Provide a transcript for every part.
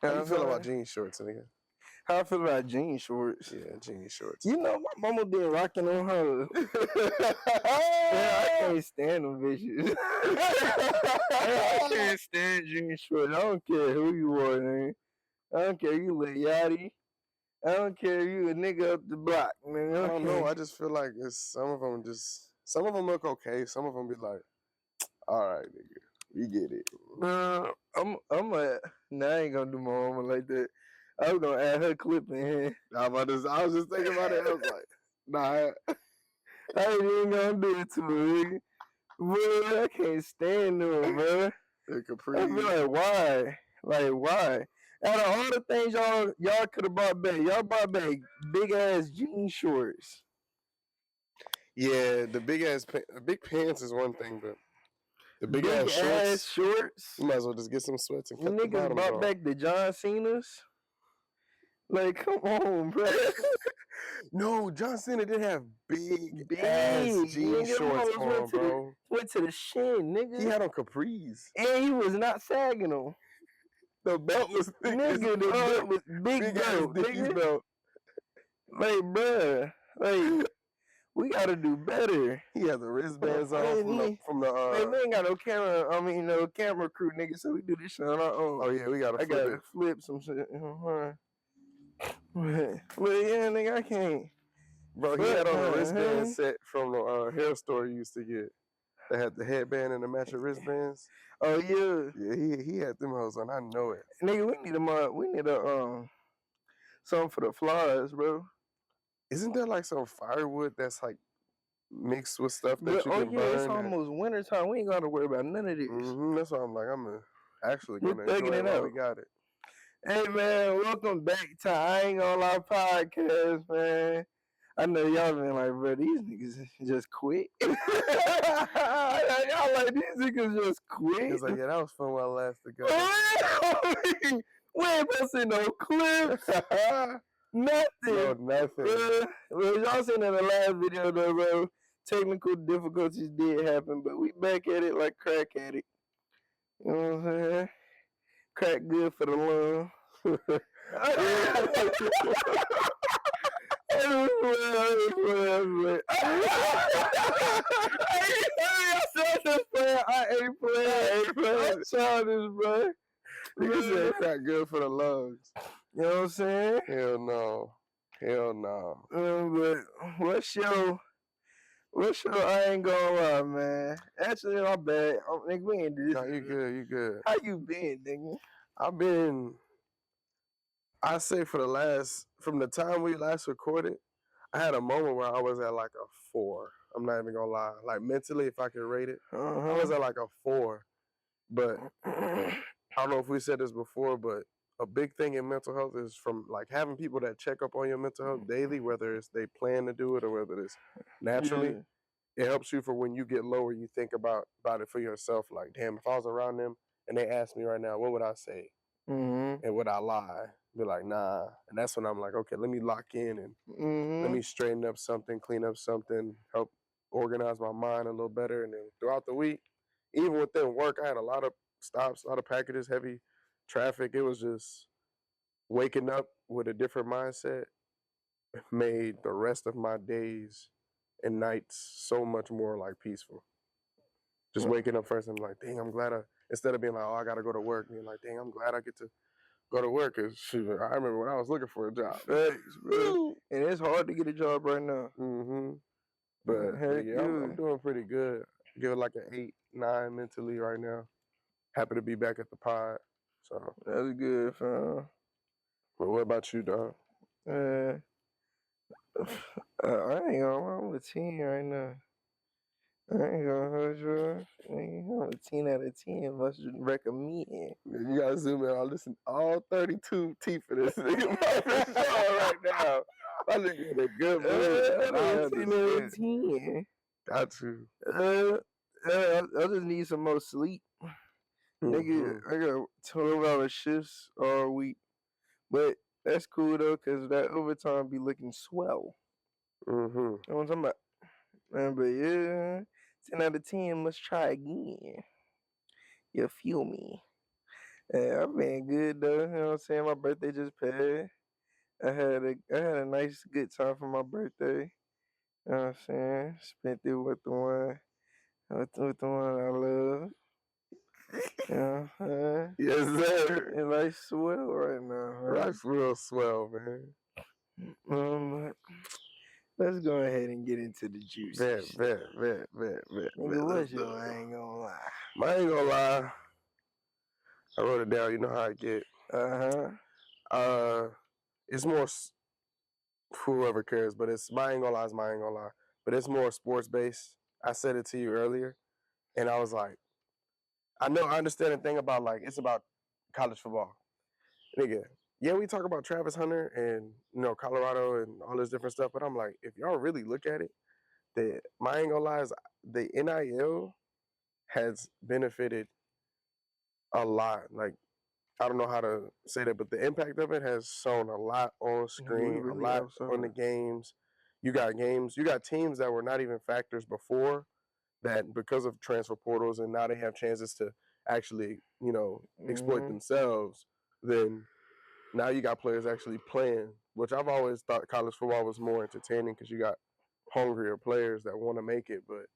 How you feel about jean shorts, nigga? How I feel about jean shorts? Yeah, jean shorts. You know, my mama been rocking on her. I can't stand them bitches. I can't stand jean shorts. I don't care who you are, man. I don't care you Lil Yachty. I don't care you a nigga up the block, man. I don't know. I just feel like it's some of them look okay. Some of them be like, all right, nigga, we get it. I ain't gonna do my mama like that. I was gonna add her clip in here. I was just thinking about it. I was like, nah. I ain't even gonna do it to her, nigga. Bro, I can't stand them, bro. The Capri. I feel like, why? Like, why? Out of all the things y'all could have brought back, y'all brought back big ass jean shorts. Yeah, the big pants is one thing, but the big ass shorts. You might as well just get some sweats and cut the Niggas bottoms brought off. back the John Cena's. Like, come on, bro. No, John Cena did have big ass jean shorts on, bro. Went to the shin, nigga. He had on capris. And he was not sagging them. The belt was thick. Nigga, the belt was big belt, nigga. Belt. Like, bruh. Like, we gotta do better. He had the wristbands on from the man, we ain't got no camera. I mean, no camera crew, nigga. So we do this shit on our own. Oh yeah, we gotta flip some shit. But yeah, nigga, I can't. Bro, he had on a wristband set from the hair store you used to get. They had the headband and the matching wristbands. Oh yeah, yeah. He had them hoes on. I know it. Nigga, we need a something for the flies, bro. Isn't there like some firewood that's like mixed with stuff that you can burn? It's almost winter time. We ain't gotta worry about none of this. That's why I'm like, I'm actually gonna enjoy it while we got it. Hey man, welcome back to I Ain't Gonna Lie podcast, man. I know y'all been like, bro, these niggas just quit. Y'all like, these niggas just quit. It's like, yeah, that was fun while it lasted. We ain't posting no clips. Nothing. No, nothing. Well, y'all seen in the last video though, bro, technical difficulties did happen, but we back at it like crack at it. You know what I'm saying? Crack good for the lung. I ain't playing. Childish, bro. Nigga said crack good for the lungs. You know what I'm saying? Hell no. But what's your I Ain't Gonna Lie, man? Actually, my bad. Nigga, we ain't do this. No, you good. How you been, nigga? I say from the time we last recorded, I had a moment where I was at like a 4. I'm not even gonna lie. Like mentally, if I could rate it, I was at like a 4. But I don't know if we said this before, but a big thing in mental health is from like having people that check up on your mental health daily, whether it's they plan to do it or whether it's naturally. Yeah. It helps you for when you get lower, you think about it for yourself. Like, damn, if I was around them and they asked me right now, what would I say? And would I lie? Be like, nah. And that's when I'm like, okay, let me lock in and let me straighten up something, clean up something, help organize my mind a little better. And then throughout the week, even within work, I had a lot of stops, a lot of packages, heavy traffic. It was just waking up with a different mindset made the rest of my days and nights so much more like peaceful. Just waking up first, I'm like, dang, I'm glad instead of being like, oh, I got to go to work, being like, dang, I'm glad I get to go to work. Cause I remember when I was looking for a job. Thanks, bro. And it's hard to get a job right now. But yeah, I'm doing pretty good. Give it like an 8, 9 mentally right now. Happy to be back at the pod. So that's good, fam. But what about you, dog? I ain't gonna. I'm a 10 right now. I ain't gonna hold you. I'm a 10 out of 10. Must recommend. You gotta zoom in. I'll listen all 32 teeth for this nigga right now. My nigga in a good mood. 10 out of 10. Got you. I just need some more sleep. Nigga, I got 12-hour shifts all week. But that's cool though, cause that overtime be looking swell. You know what I'm talking about? But yeah, 10 out of 10, let's try again. You feel me? Yeah, I've been good though, you know what I'm I'm saying? My birthday just passed. I had a nice good time for my birthday. You know what I'm saying? Spent it with the one I love. Yeah, yes, sir. and life's swell right now. Right? Life's real swell, man. Let's go ahead and get into the juicy Bet. Nigga, what's your? I ain't gonna lie. I ain't gonna lie. I wrote it down. You know how I get. It's more whoever cares, but it's my ain't gonna lie. But it's more sports based. I said it to you earlier, and I was like, I understand the thing about like it's about college football, nigga. Yeah, we talk about Travis Hunter and Colorado and all this different stuff, but I'm like, if y'all really look at it, my ain't gonna lie is the NIL has benefited a lot. Like I don't know how to say that, but the impact of it has shown a lot on screen, really a lot on the games. You got teams that were not even factors before that because of transfer portals, and now they have chances to actually, exploit themselves. Then now you got players actually playing, which I've always thought college football was more entertaining because you got hungrier players that want to make it. But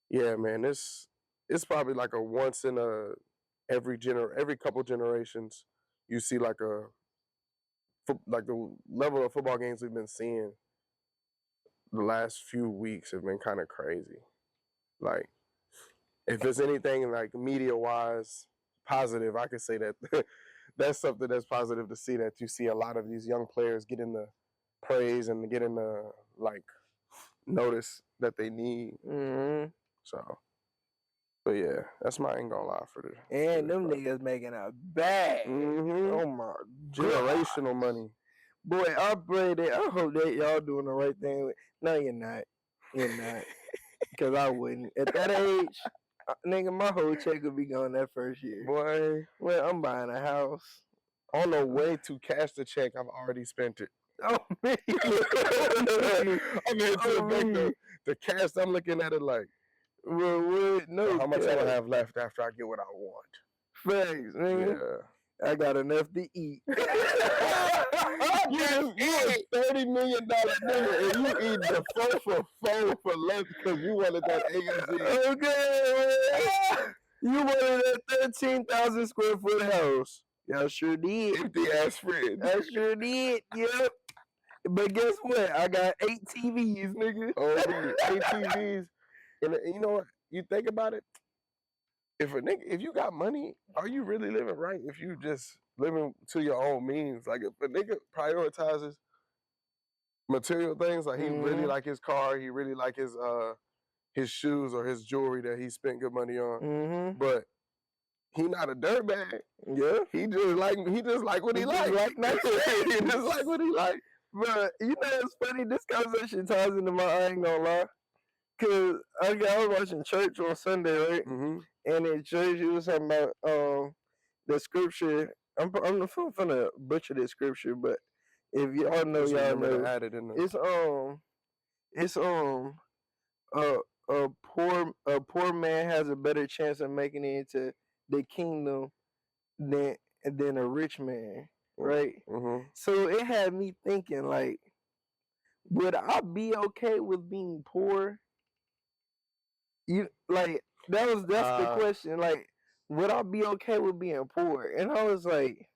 yeah, man, it's probably like a once in a every couple generations you see like the level of football games we've been seeing the last few weeks have been kind of crazy. Like if there's anything like media wise positive, I could say that that's something that's positive to see, that you see a lot of these young players getting the praise and getting the like notice that they need. So, but yeah, that's my ain't gonna lie for this. And them niggas making a bag. Oh my generational money. Boy, I pray that I hope that y'all doing the right thing. No, you're not. You're not. Because I wouldn't. At that age, nigga, my whole check would be gone that first year. Boy, well, I'm buying a house. On the way to cash the check, I've already spent it. Oh man! I'm into the cash. I'm looking at it like, well, no. How much I have left after I get what I want? Facts, nigga. Yeah. I got enough to eat. You a $30 million nigga, and you eat the 4 for lunch because you wanted that AMG. Okay. You wanted that 13,000 square foot house. Y'all sure did. Empty ass fridge. I sure did. Yep. But guess what? I got 8 TVs, nigga. Oh, 8 TVs. And you know what? You think about it. If you got money, are you really living right? If you just living to your own means, like if a nigga prioritizes material things, like he really like his car, he really like his shoes or his jewelry that he spent good money on, but he not a dirtbag. Yeah, he just like what he like. He just like what he like. But you know, it's funny. This conversation ties into my. I ain't gonna lie. Cause I was watching church on Sunday, right? And in church, it was talking about the scripture. I'm gonna butcher this scripture, but if y'all know, y'all know. Add it in there. It's a poor man has a better chance of making it into the kingdom than a rich man, right? So it had me thinking, like, would I be okay with being poor? That's the question. Like, would I be okay with being poor? And I was like,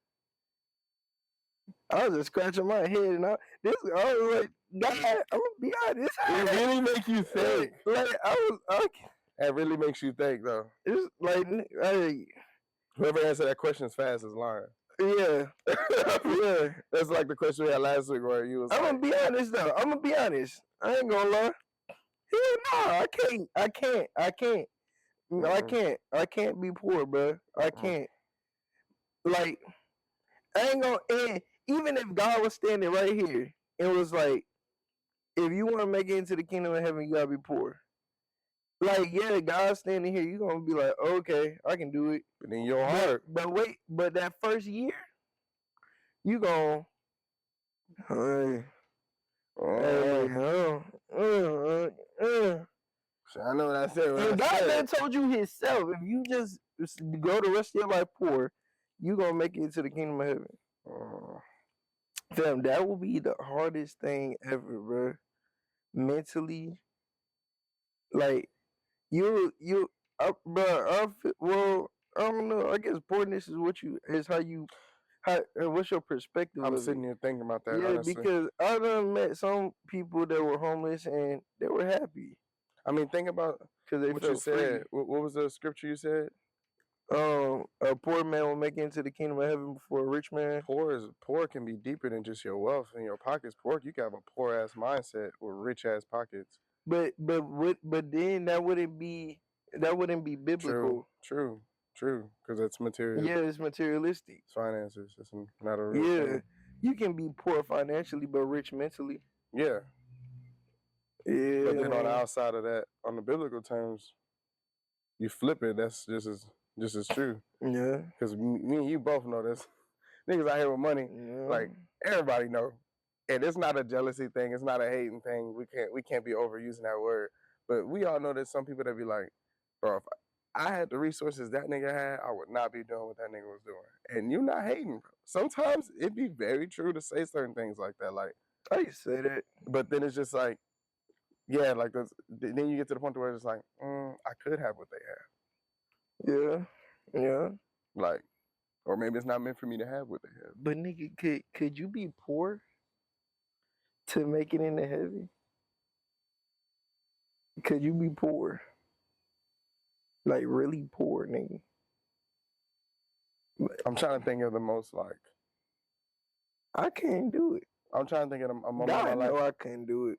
I was just scratching my head, and I was like, God, I'm gonna be honest. It really makes you think. It really makes you think, though. It's like, whoever answered that question as fast is lying. Yeah, yeah. That's like the question we had last week, where you was. I'm gonna be honest, though. I'm gonna be honest. I ain't gonna lie. Hell no, I can't. I can't be poor, bro. I can't. Like, I ain't gonna. And even if God was standing right here, it was like, if you want to make it into the kingdom of heaven, you gotta be poor. Like, yeah, God's standing here, you gonna be like, okay, I can do it. But in your heart. But wait, but that first year, you gonna. So I know what I said. And God then told you himself, if you just go the rest of your life poor, you gonna make it to the kingdom of heaven. Fam, that will be the hardest thing ever, bro. Mentally, like well, I don't know. I guess poorness is what's your perspective I'm of sitting it? here thinking about that, Yeah, honestly. because I done met some people that were homeless and they were happy. I mean, think about because they what felt you said. free. What was the scripture you said? A poor man will make it into the kingdom of heaven before a rich man. Poor can be deeper than just your wealth and your pockets. Poor, you can have a poor ass mindset with rich ass pockets. But then that wouldn't be biblical. True. Because it's material. Yeah, it's materialistic. It's finances. It's not a real thing. You can be poor financially but rich mentally. Yeah. Yeah. But then on the outside of that, on the biblical terms, you flip it. That's just as true. Yeah. Because me and you both know this. Niggas out here with money, like everybody know, and it's not a jealousy thing. It's not a hating thing. We can't be overusing that word. But we all know there's some people that be like, bro, if I had the resources that nigga had, I would not be doing what that nigga was doing. And you're not hating, bro. Sometimes it'd be very true to say certain things like that. Like I used to say that, but then it's just like, yeah, like then you get to the point where it's like, I could have what they have. Yeah. Like, or maybe it's not meant for me to have what they have. But nigga, could you be poor to make it into heaven? Could you be poor? Like really poor, nigga. I'm trying to think of the most like. I can't do it. I'm trying to think of a moment God, in my life. No, I can't do it.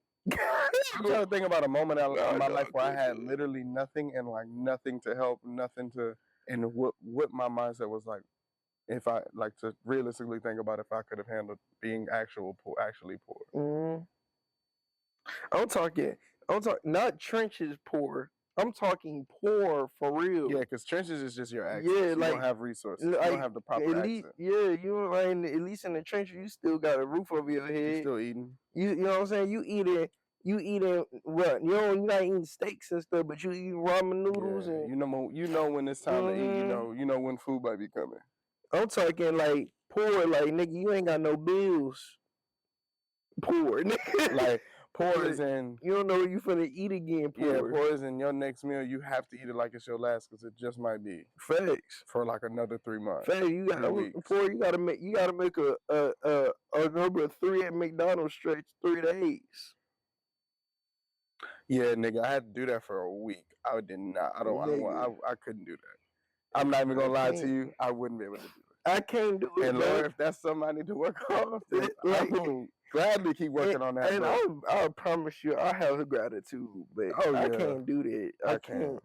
I'm trying to think about a moment in my life where I had literally nothing and like nothing to help, nothing to, and what my mindset was like. If I like to realistically think about if I could have handled being actually poor. I'm talking not trenches poor. I'm talking poor for real. Yeah, because trenches is just your access. Yeah, you don't have resources. You don't have the proper access. Yeah, you like at least in the trenches, you still got a roof over your head. You still eating. You know what I'm saying? You eating what? You're not eating steaks and stuff, but you eating ramen noodles and you know when it's time to eat. You know when food might be coming. I'm talking like poor, like nigga, you ain't got no bills. Poor, nigga. Like poor is in you don't know where you finna eat again. Poor. Yeah, poor is in your next meal. You have to eat it like it's your last because it just might be facts for like another 3 months. Facts, you got poor. You gotta make a number of 3 at McDonald's stretch 3 days. Yeah, nigga, I had to do that for a week. I did not. I couldn't do that. I'm not even gonna lie to you. I wouldn't be able to do it. I can't do it. And Lord, if that's something I need to work on, I will gladly keep working on that. And I promise you, I have gratitude, but I can't do that. I can't.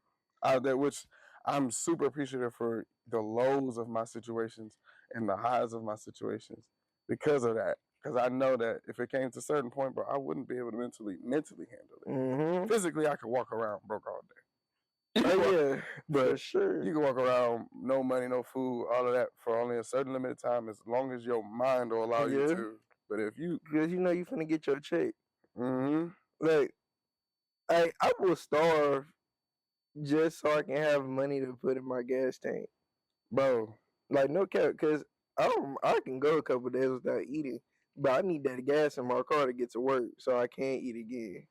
Which I'm super appreciative for the lows of my situations and the highs of my situations because of that. Because I know that if it came to a certain point, bro, I wouldn't be able to mentally handle it. Physically, I could walk around broke all day. But for sure, you can walk around no money, no food, all of that for only a certain limited time, as long as your mind will allow you to. But if because you know you finna get your check. Like, I will starve just so I can have money to put in my gas tank, bro. Like no cap, because I can go a couple days without eating, but I need that gas in my car to get to work, so I can't eat again.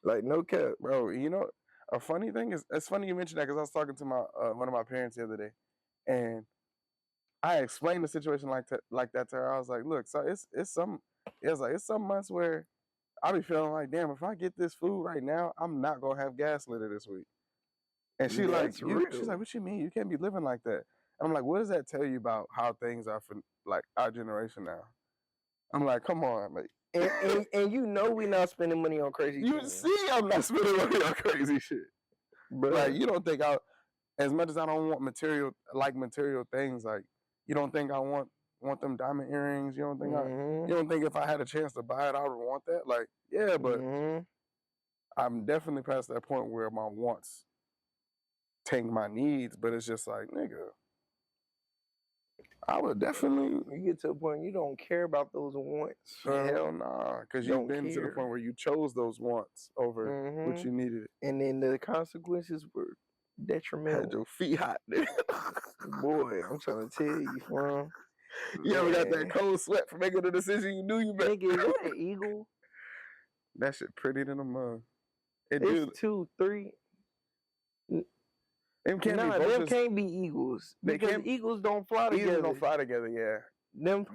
Like no cap, bro. You know, a funny thing is, it's funny you mentioned that because I was talking to my one of my parents the other day, and I explained the situation like that to her. I was like, look, so it's some months where I be feeling like, damn, if I get this food right now, I'm not gonna have gas later this week. And she's like, what you mean? You can't be living like that. And I'm like, what does that tell you about how things are for like our generation now? I'm like, come on, like, and you know we not spending money on crazy. You see, I'm not spending money on crazy shit. But like, you don't think as much as I don't want material things, like, you don't think I want them diamond earrings? You don't think you don't think if I had a chance to buy it, I would want that? Like, yeah, but I'm definitely past that point where my wants take my needs, but it's just like, nigga, I would definitely. You get to a point you don't care about those wants. Hell nah, because you've been to the point where you chose those wants over what you needed. And then the consequences were detrimental. Had your feet hot. Boy, I'm trying to tell you, fam. You ever got that cold sweat for making the decision you knew you made? Nigga, is that an eagle? That shit pretty than a mug. It's 2, 3. Them can't be them can't be eagles. Because eagles don't fly together. Eagles don't fly together, yeah.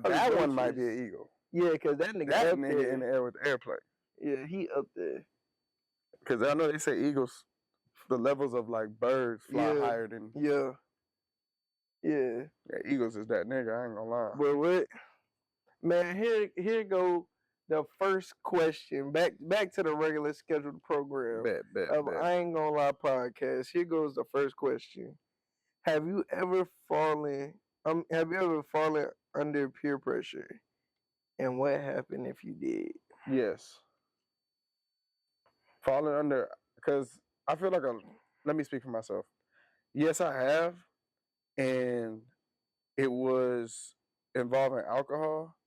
That one might be an eagle. Yeah, because that nigga in the air with the airplane. Yeah, he up there. Because I know they say eagles, the levels of like birds fly higher than. Yeah. Yeah, eagles is that nigga, I ain't gonna lie. But what? Man, here go the first question. Back to the regular scheduled program of I Ain't Gonna Lie podcast. Here goes the first question. Have you ever fallen under peer pressure? And what happened if you did? Yes. Falling under, because I feel like let me speak for myself. Yes, I have, and it was involving alcohol,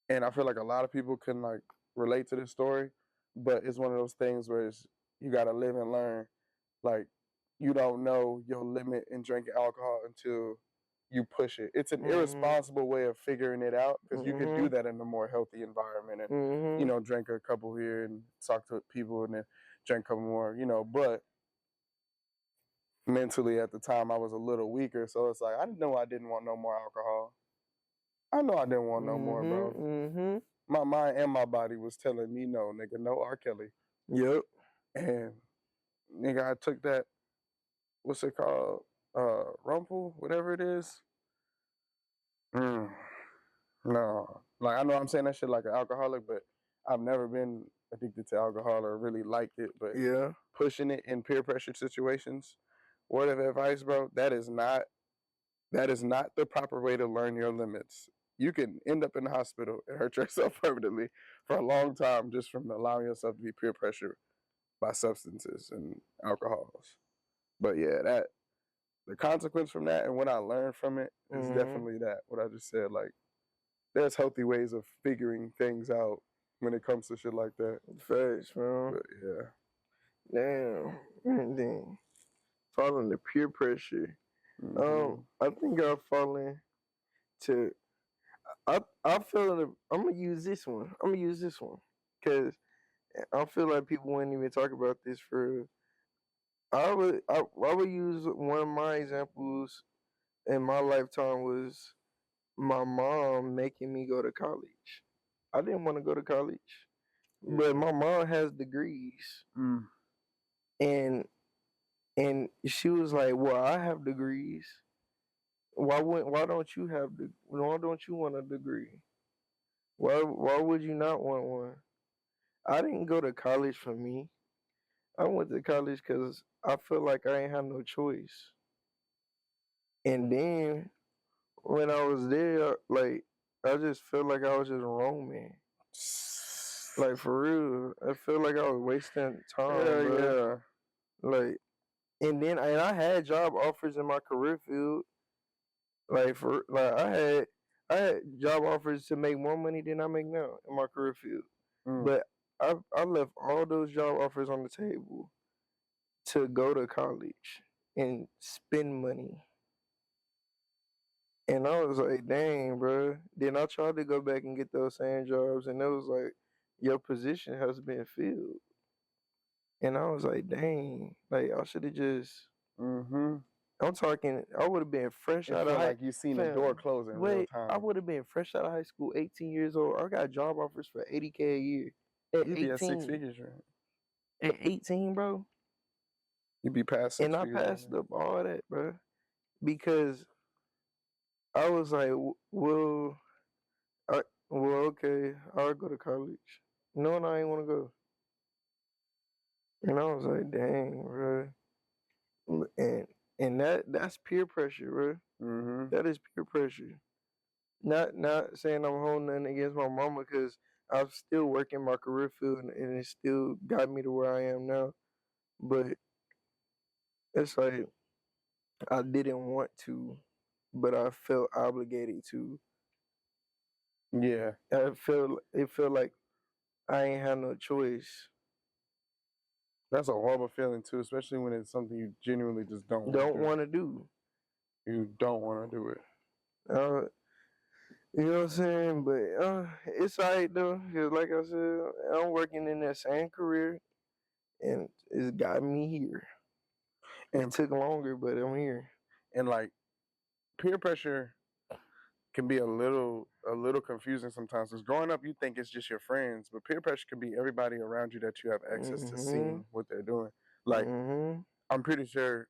and I feel like a lot of people can like relate to this story, but it's one of those things where you got to live and learn. Like, you don't know your limit in drinking alcohol until you push it. It's an irresponsible way of figuring it out, because you could do that in a more healthy environment and, you know, drink a couple here and talk to people and then drink a couple more, you know, but mentally at the time I was a little weaker. So it's like, I know I didn't want no more alcohol. I know I didn't want no more, bro. My mind and my body was telling me no, nigga, no R. Kelly. Yep. And nigga, I took that, what's it called? Rumpel, whatever it is. No. Like, I know I'm saying that shit like an alcoholic, but I've never been addicted to alcohol or really liked it. But pushing it in peer pressure situations, word of advice, bro, that is not the proper way to learn your limits. You can end up in the hospital and hurt yourself permanently for a long time just from allowing yourself to be peer pressured by substances and alcohols. But yeah, the consequence from that and what I learned from it is definitely that, what I just said. Like, there's healthy ways of figuring things out when it comes to shit like that. Facts, bro. But yeah. Damn. And then falling to peer pressure. I think I've fallen to. I feel I'm gonna use this one. Because I feel like people wouldn't even talk about this for. I would use one of my examples in my lifetime was my mom making me go to college. I didn't want to go to college, but my mom has degrees, and she was like, "Well, I have degrees. Why don't you why don't you want a degree? Why would you not want one?" I didn't go to college for me. I went to college because I feel like I ain't have no choice. And then when I was there, like, I just felt like I was just roaming. Like, for real, I feel like I was wasting time, bro. Like, and I had job offers in my career field. Like, I had job offers to make more money than I make now in my career field. But I left all those job offers on the table to go to college and spend money. And I was like, dang, bro. Then I tried to go back and get those same jobs, and it was like, your position has been filled. And I was like, dang, like, I should have just. I'm talking, I would have been fresh out of high school. Like you seen the door close in real time. I would have been fresh out of high school, 18 years old. I got job offers for $80K a year. At You'd 18. be at 6 figures, right? At 18, bro. You'd be past 6 figures. And I passed up all that, bro. Because I was like, well, okay, I'll go to college. No, I ain't want to go. And I was like, dang, bro. And that's peer pressure, bro. That is peer pressure. Not saying I'm holding nothing against my mama, because I'm still working my career field and it still got me to where I am now. But it's like, I didn't want to, but I felt obligated to. Yeah. It felt like I ain't had no choice. That's a horrible feeling too, especially when it's something you genuinely just don't want to do. You don't want to do it. You know what I'm saying? But it's alright though, because like I said, I'm working in that same career, and it's got me here. And it took longer, but I'm here. And like peer pressure can be a little confusing sometimes. Because growing up, you think it's just your friends, but peer pressure can be everybody around you that you have access to seeing what they're doing. Like I'm pretty sure.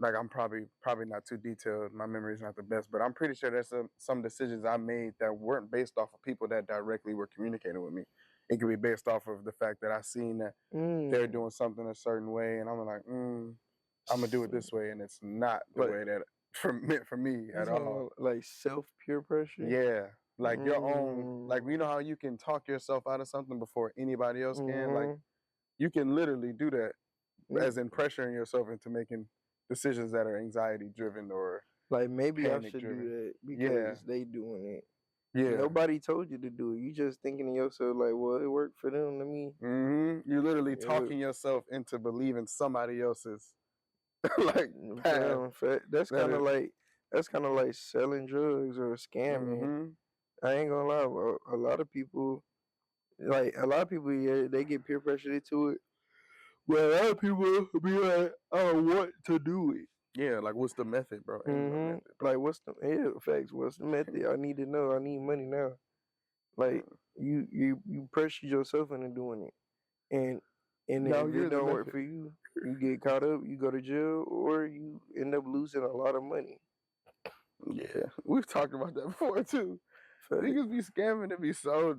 Like I'm probably not too detailed. My memory is not the best, but I'm pretty sure there's some decisions I made that weren't based off of people that directly were communicating with me. It could be based off of the fact that I seen that they're doing something a certain way, and I'm like, I'm gonna do it this way, and it's not the way that for me at all. Like self peer pressure. Yeah, like your own. Like you know how you can talk yourself out of something before anybody else can. Like you can literally do that, as in pressuring yourself into making decisions that are anxiety driven or like maybe I should do that because they doing it. Yeah. Nobody told you to do it. You just thinking to yourself like, well, it worked for them to me. You're literally talking yourself into believing somebody else's like path. That's kind of like selling drugs or scamming. I ain't gonna lie, a lot of people, yeah, they get peer pressured into it. Well, a lot of people be like, I want to do it. Yeah, like what's the method, bro? No method, bro. Like what's the facts? What's the method? I need to know. I need money now. Like you pressure yourself into doing it, and if it don't work for you, you get caught up. You go to jail, or you end up losing a lot of money. Yeah, we've talked about that before too. Niggas be scamming to be so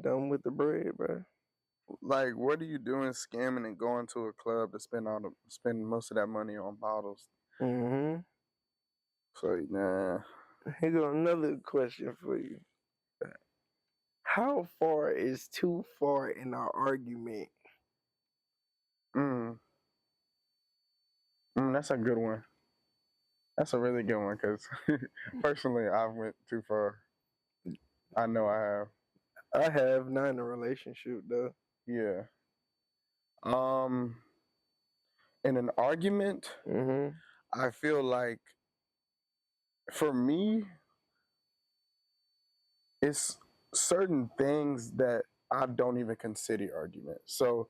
dumb with the bread, bro. Like, what are you doing scamming and going to a club to spend most of that money on bottles? So, nah. Here go another question for you. How far is too far in our argument? That's a good one. That's a really good one because personally, I went too far. I know I have. I have, not in a relationship though. Yeah. In an argument, I feel like for me, it's certain things that I don't even consider arguments. So,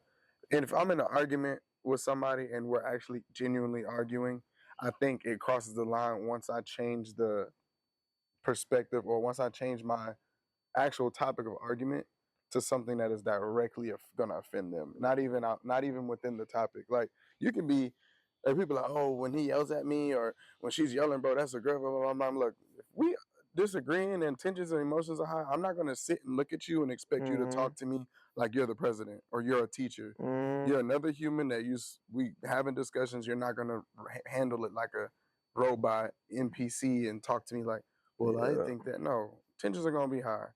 and if I'm in an argument with somebody and we're actually genuinely arguing, I think it crosses the line once I change the perspective or once I change my actual topic of argument to something that is directly gonna offend them. Not even within the topic. Like you can be, like people are like, oh, when he yells at me or when she's yelling, bro, that's a girl. Blah, blah, blah, blah. Look, if we disagreeing and tensions and emotions are high, I'm not gonna sit and look at you and expect you to talk to me like you're the president or you're a teacher. You're another human that we having discussions. You're not gonna handle it like a robot NPC and talk to me like, well, I think that. No, tensions are gonna be high.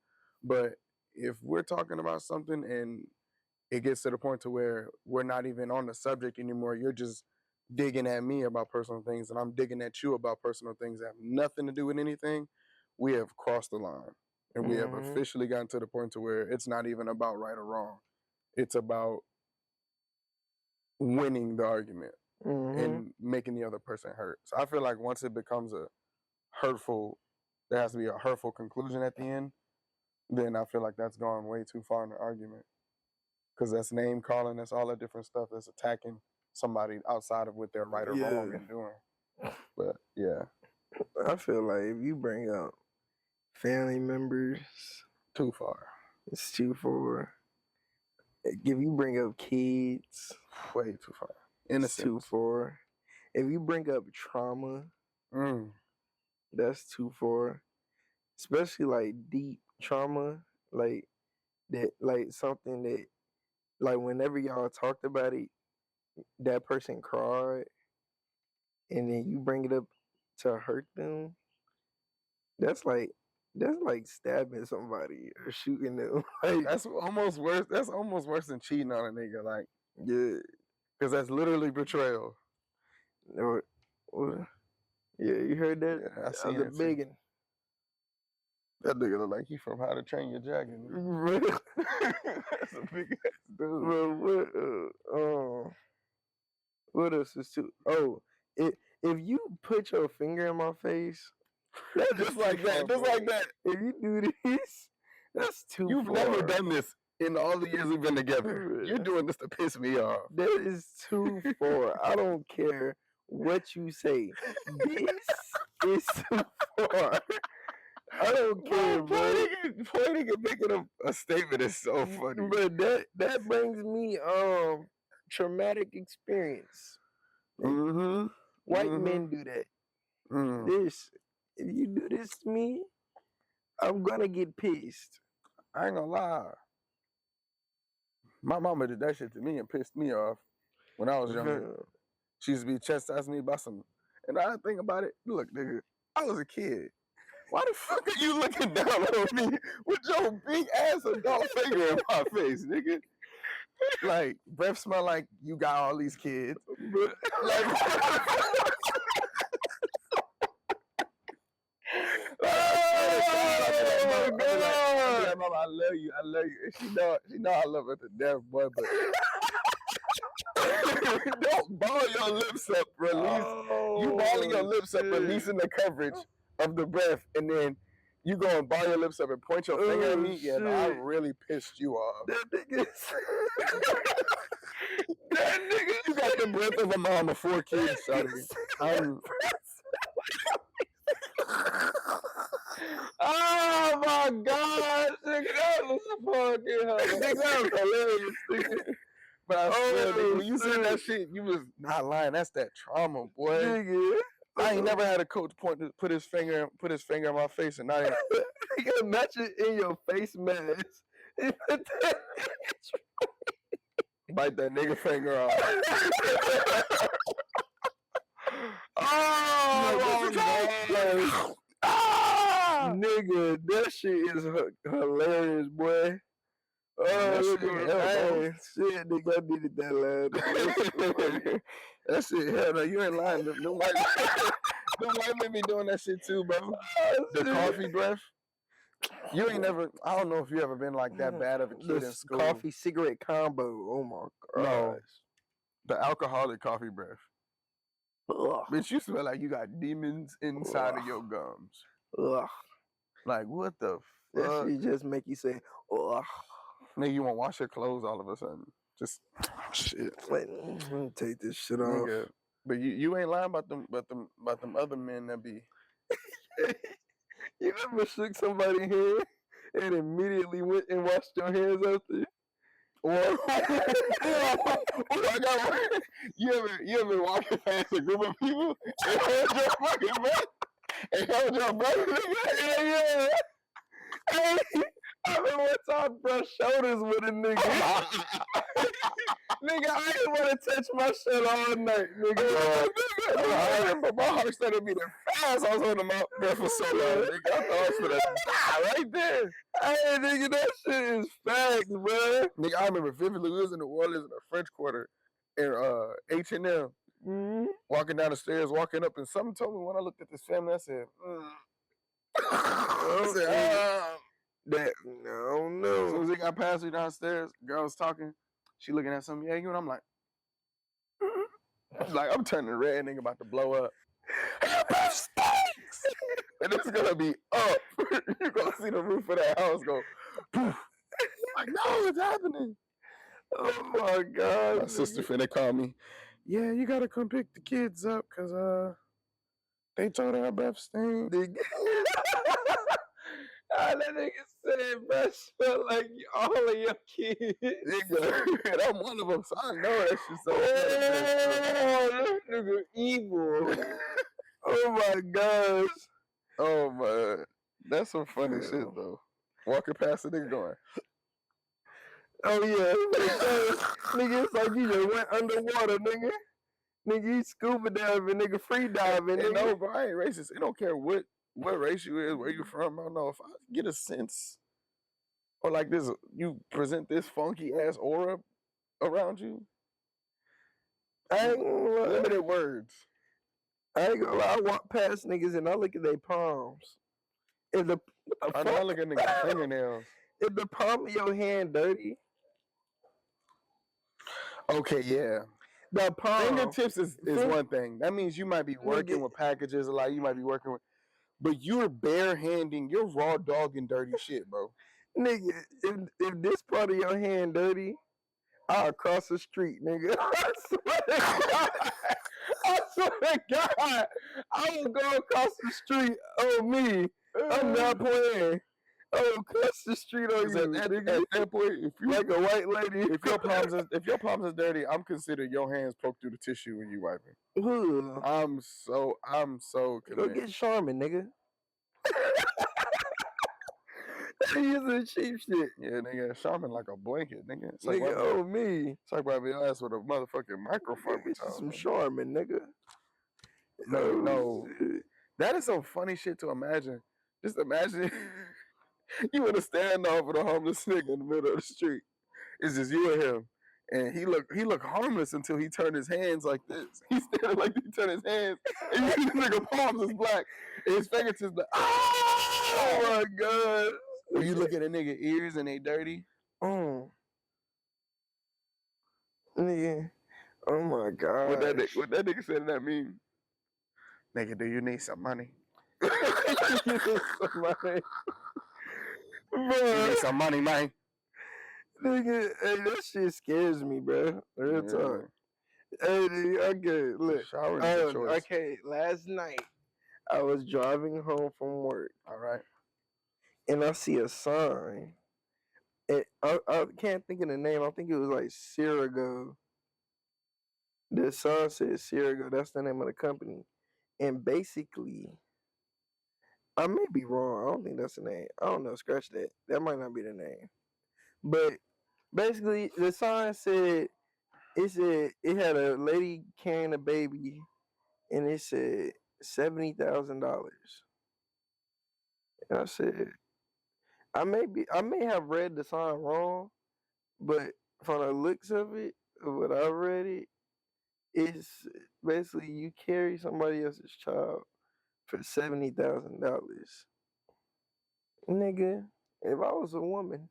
But if we're talking about something and it gets to the point to where we're not even on the subject anymore, you're just digging at me about personal things and I'm digging at you about personal things that have nothing to do with anything, we have crossed the line. And we have officially gotten to the point to where it's not even about right or wrong. It's about winning the argument and making the other person hurt. So I feel like once it becomes there has to be a hurtful conclusion at the end, then I feel like that's gone way too far in the argument. Because that's name calling, that's all that different stuff that's attacking somebody outside of what they're right or wrong in doing. But yeah. I feel like if you bring up family members, too far. It's too far. If you bring up kids, way too far. It's too far. If you bring up trauma, that's too far. Especially like deep trauma, like that, like something that, like whenever y'all talked about it, that person cried, and then you bring it up to hurt them. That's like stabbing somebody or shooting them. Like, that's almost worse. That's almost worse than cheating on a nigga. Like, yeah, because that's literally betrayal. Or, yeah, you heard that? Yeah, I seen it. Begging. That nigga look like he from How to Train Your Dragon. That's a big ass dude. Bro, what else is too? Oh, if you put your finger in my face, that's just like that. Just like that. If you do this, that's too You've far. never done this in all the years we've been together. You're doing this to piss me off. That is too far. I don't care what you say. This is too far. I don't care, bro. Pointing and making a statement is so funny. But that brings me traumatic experience. White men do that. This, if you do this to me, I'm gonna get pissed. I ain't gonna lie. My mama did that shit to me and pissed me off when I was younger. She used to be chastising me about some. And I think about it. Look, nigga, I was a kid. Why the fuck are you looking down on me with your big ass adult finger in my face, nigga? Like, breath smell like you got all these kids. Like, oh, God. Mama, I love you. I love you. She know I love her to death, boy, but don't ball your lips up, release. You balling your lips up, releasing the coverage of the breath, and then you go and ball your lips up and point your finger at me. Yeah, no, I really pissed you off. That nigga, you got the breath of a mom of 4 kids, shawty. Oh my God, nigga, that was fucking hilarious, nigga. But I swear, nigga, when you said that shit, you was not lying. That's that trauma, boy. Nigga. I ain't never had a coach put his finger in my face, and I ain't. You gotta match it in your face mask. Bite that nigga finger off. Oh, nigga, that shit is hilarious, boy. Oh, shit, nigga, I needed that laugh. That shit, hell no, you ain't lying. Them white men be doing that shit too, bro. The coffee breath. You ain't never. I don't know if you ever been like that bad of a kid in school. Coffee cigarette combo. Oh my God. No, the alcoholic coffee breath. Ugh. Bitch, you smell like you got demons inside of your gums. Ugh. Like what the fuck? That shit just make you say, ugh. Nigga, you won't wash your clothes all of a sudden. Just shit. Wait, let me take this shit off. Nigga. But you ain't lying about them other men that be. You ever shook somebody hand and immediately went and washed your hands after? You ever walking past a group of people and hold your fucking breath and hold your breath? Yeah. Hey, I remember one time brush shoulders with a nigga. Nigga, I didn't want to touch my shit all night, nigga. I remember my heart started beating fast. I was holding my breath for so long, nigga. I thought I was gonna die right there. Hey, nigga, that shit is facts, bro. Nigga, I remember vividly, we was in New Orleans in the French Quarter in H&M. Walking down the stairs, walking up, and something told me when I looked at this family, I said, that no. As soon as they got past me downstairs, girl was talking. She looking at something, and I'm like, I'm turning red, nigga, about to blow up. Your breath stinks! And it's gonna be up. You're gonna see the roof of that house go poof. Like, no, it's happening. Oh my God. My sister finna call me. Yeah, you gotta come pick the kids up, cause they told her breath stinks. That nigga said breath smell like all of your kids. Nigga, I'm one of them, so I know that shit's so that nigga evil. Oh my gosh. Oh my, that's some funny shit though. Walking past the nigga going. Oh yeah, nigga, it's like you just went underwater, nigga. Nigga, you scuba diving, nigga, free diving. Nigga. No, bro, I ain't racist. It don't care what race you is, where you from. I don't know if I get a sense, or like this, you present this funky ass aura around you. I ain't gonna lie. Limited words. I ain't gonna lie. I walk past niggas and I look at their palms. If I know I look at niggas' fingernails. Is the palm of your hand dirty? Okay, yeah. The palm. Fingertips is one thing. That means you might be working with packages a lot. You might be working with, but you're barehanding, you're raw dogging dirty shit, bro. Nigga, if this part of your hand dirty, I'll cross the street, nigga. I swear to God. I swear to God. I will go across the street on me. I'm not playing. I will cross the street on you, nigga. At that point, if you like a white lady, if your palms is dirty, I'm considering your hands poked through the tissue when you wiping. Ooh. I'm so convinced. Go get Charmin, nigga. Using cheap shit. Yeah, nigga, Charmin like a blanket, nigga. It's nigga, oh me. Talk about your ass with a motherfucking microphone. Some Charmin, nigga. No. That is some funny shit to imagine. Just imagine you in a standoff with a homeless nigga in the middle of the street. It's just you and him. And he look harmless until he turned his hands like this. He's standing like he turned his hands. And you see the nigga palms is black. And his fingertips like, oh my God. When you look at a nigga ears and they dirty. Nigga. Oh my God. What that nigga said that mean? Nigga, do you need some money? You need some money. You need some money, man. Nigga, hey, that shit scares me, bro. Real talk. Hey, nigga, okay, look. Okay, last night I was driving home from work. All right. And I see a sign. And I can't think of the name. I think it was like Sirigo. The sign says Sirigo. That's the name of the company. And basically, I may be wrong. I don't think that's the name. I don't know. Scratch that. That might not be the name. But basically, the sign said it had a lady carrying a baby, and it said $70,000. And I said, I may have read the sign wrong, but from the looks of it, of what I read it's basically you carry somebody else's child for $70,000. Nigga, if I was a woman,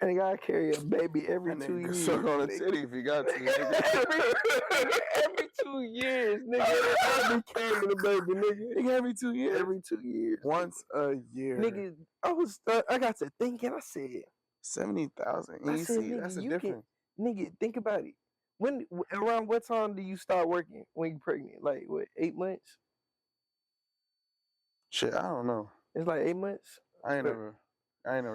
I gotta carry a baby every 2 years. Suck on a titty if you got to. Nigga. every 2 years, nigga. I be carrying a baby, nigga. Every 2 years. Every 2 years. Once a year, nigga. I got to thinking. I said 70,000. You see, that's a difference. Nigga, think about it. Around what time do you start working when you're pregnant? Like what? 8 months? Shit, I don't know. It's like 8 months. I ain't never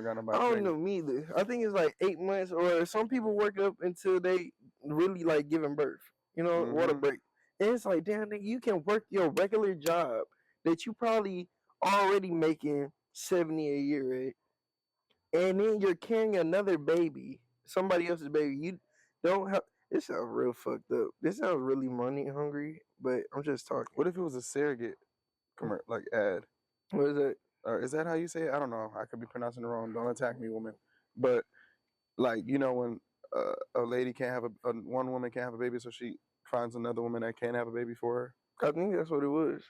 got nobody. I don't know me either. I think it's like 8 months, or some people work up until they really like giving birth. You know, water break. And it's like, damn, nigga, you can work your regular job that you probably already making 70 a year, right? And then you're carrying another baby, somebody else's baby. You don't have. This sounds real fucked up. This sounds really money hungry, but I'm just talking. What if it was a surrogate, like ad? What is that? Is that how you say it? I don't know. I could be pronouncing it wrong. Don't attack me, woman. But like, you know, when a lady can't have one woman can't have a baby, so she finds another woman that can't have a baby for her. I think that's what it was.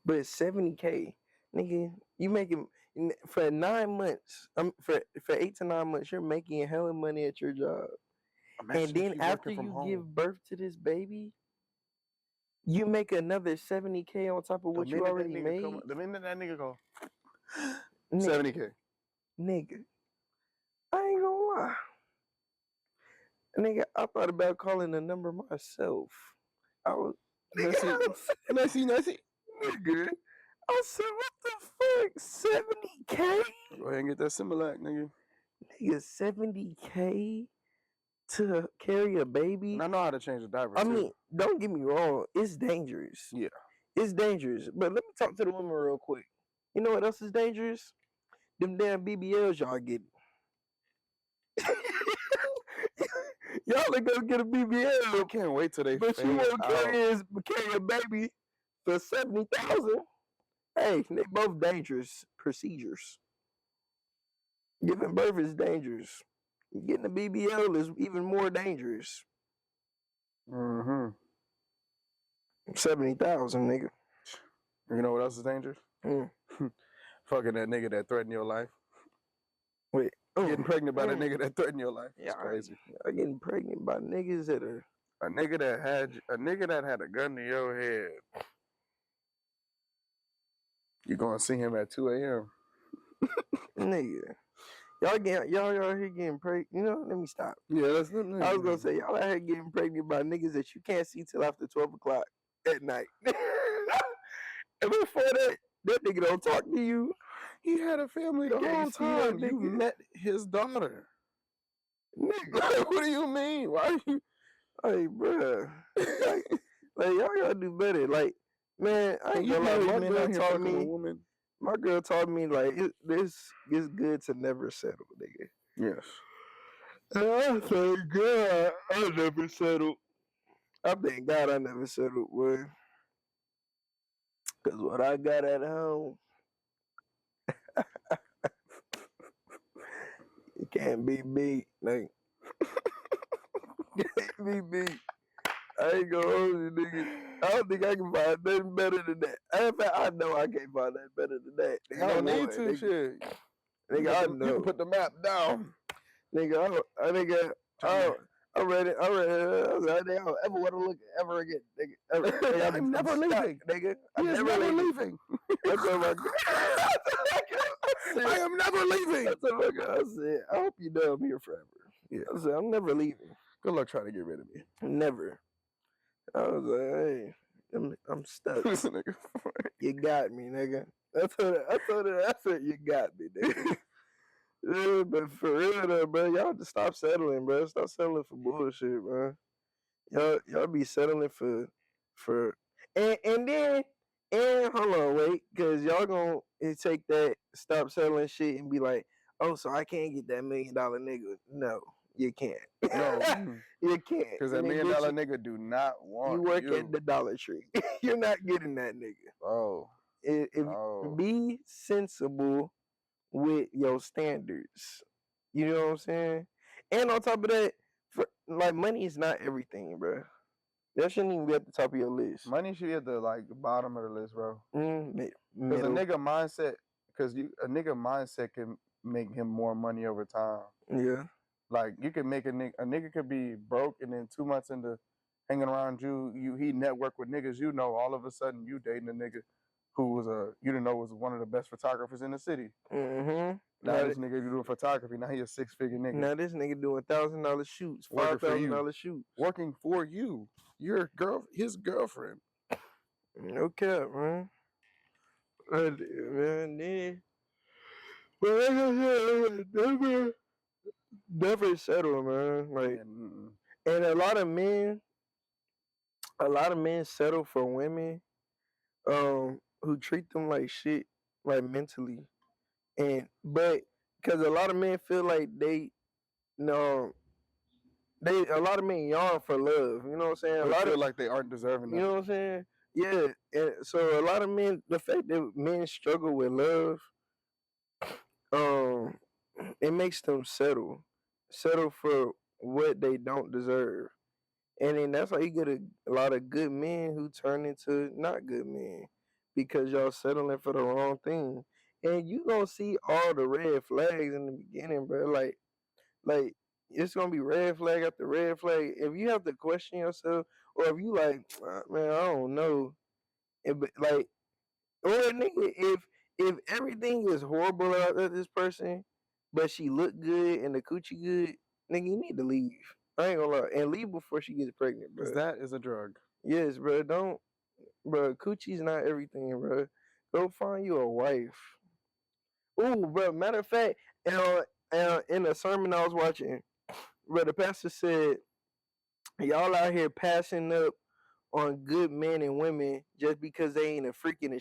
But it's $70K, nigga. You making for 9 months. For 8 to 9 months, you're making a hell of money at your job. Imagine and then after you give birth to this baby, you make another $70K on top of what you already made. The minute that nigga go, $70K. Nigga, I ain't gonna lie. Nigga, I thought about calling the number myself. I was Nigga. I said, what the fuck? $70K? Go ahead and get that Similac, nigga. Nigga, $70K to carry a baby? And I know how to change a diaper. I mean, don't get me wrong. It's dangerous. Yeah. It's dangerous. But let me talk to the woman real quick. You know what else is dangerous? Them damn BBLs y'all get. Y'all are gonna get a BBL. I can't wait till they. But you won't carry a baby for $70,000. Hey, they both dangerous procedures. Giving birth is dangerous. Getting a BBL is even more dangerous. 70,000, nigga. You know what else is dangerous? Fucking that nigga that threatened your life. Wait. Getting pregnant by the nigga that threatened your life. It's crazy. Y'all getting pregnant by niggas that are a nigga that had a gun to your head. You gonna see him at 2 a.m. Nigga. Y'all here getting pregnant. You know, let me stop. Yeah, that's the nigga. I was gonna say y'all out here getting pregnant by niggas that you can't see till after 12 o'clock at night. And before that nigga don't talk to you. He had a family the whole time. You met his daughter. Nigga, what do you mean? Why are you? Hey, bruh. like y'all gotta do better. Like, man, I ain't gonna lie. My girl taught me like this is good to never settle, nigga. Yes. And I thank God I never settled. I thank God I never settled, boy. Cause what I got at home, it can't be beat, nigga. Can't be beat. I ain't gonna hold you, nigga. I don't think I can find nothing better than that. In fact, I know I can't find nothing better than that. Nigga, I don't need to, shit. Nigga, I know. You can put the map down. Nigga, I read it. I don't ever want to look ever again, nigga. Ever. I'm never leaving, nigga. I'm never leaving. That's what my I am never leaving. That's what my God said. I hope you know I'm here forever. Yeah. I said, I'm never leaving. Good luck trying to get rid of me. Never. I was like, hey, I'm stuck. You got me, nigga. I told her, I said, you got me, nigga. Yeah, but for real though, bro, y'all just stop settling, bro. Stop settling for bullshit, bro. Y'all be settling for and then hold on, wait, cause y'all gonna take that stop settling shit and be like, oh, so I can't get that $1 million nigga. No, you can't. No, you can't. Cause that $1 million nigga do not want you. Work at the Dollar Tree. You're not getting that nigga. Oh, be sensible with your standards. You know what I'm saying? And on top of that, like money is not everything, bro. That shouldn't even be at the top of your list. Money should be at the bottom of the list, bro. Because a nigga mindset can make him more money over time. Yeah. Like you can make a nigga could be broke and then 2 months into hanging around he network with niggas, you know, all of a sudden you dating a nigga who was you didn't know was one of the best photographers in the city. Mm-hmm. Now this nigga doing photography. Now he a 6-figure nigga. Now this nigga doing $1,000 shoots, $5,000 shoots, working for you. Your his girlfriend. Okay, man. Man, but never settle, man. Like, and a lot of men settle for women, who treat them like shit, like mentally, but because a lot of men feel like a lot of men yearn for love. You know what I'm saying? They feel like they aren't deserving. You know what I'm saying? Yeah, and so a lot of men, the fact that men struggle with love, it makes them settle for what they don't deserve, and then that's why you get a lot of good men who turn into not good men because y'all settling for the wrong thing, and you gonna see all the red flags in the beginning, bro. Like it's gonna be red flag after red flag. If you have to question yourself, or if you like, man, I don't know, or nigga, if everything is horrible about this person, but she look good and the coochie good, nigga, you need to leave. I ain't gonna lie, and leave before she gets pregnant, bro. Because that is a drug. Yes, bro. Bro. Coochie's not everything, bro. Go find you a wife. Ooh, bro. Matter of fact, in a sermon I was watching, bro, the pastor said, y'all out here passing up on good men and women just because they ain't a freak in the